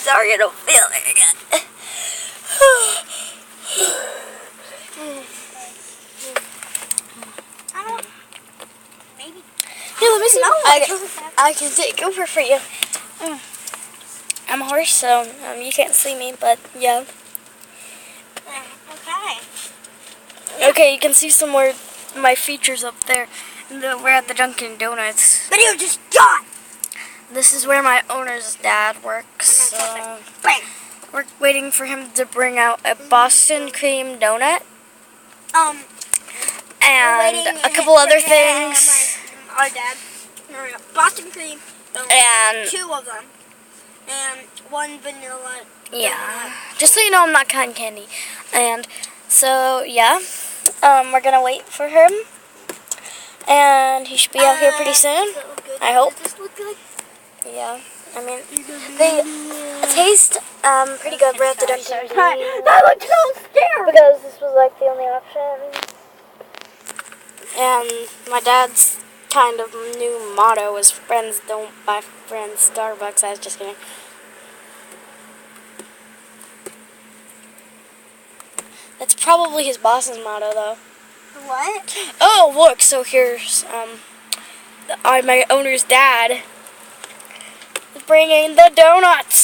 sorry I don't feel it yet. I don't. Maybe. Here, let me see. No, I can take over for you. I'm a horse, so you can't see me, but yeah. Okay. Okay, you can see some more of my features up there. We're at the Dunkin' Donuts. Video just got. This is where my owner's dad works. We're waiting for him to bring out a Boston cream donut and a couple other things. Our dad. Boston cream donut. And 2 of them. And 1 vanilla. yeah, just so you know, I'm not cotton candy. And so yeah, we're gonna wait for him, and he should be out here pretty soon. I hope. Does this look good? Yeah, I mean, they taste pretty good. We're at the Dunkin'. I look so scared. Because this was like the only option. And my dad's kind of new motto is friends don't buy friends Starbucks. I was just kidding. That's probably his boss's motto though. What? Oh look, so here's my owner's dad bringing the donuts.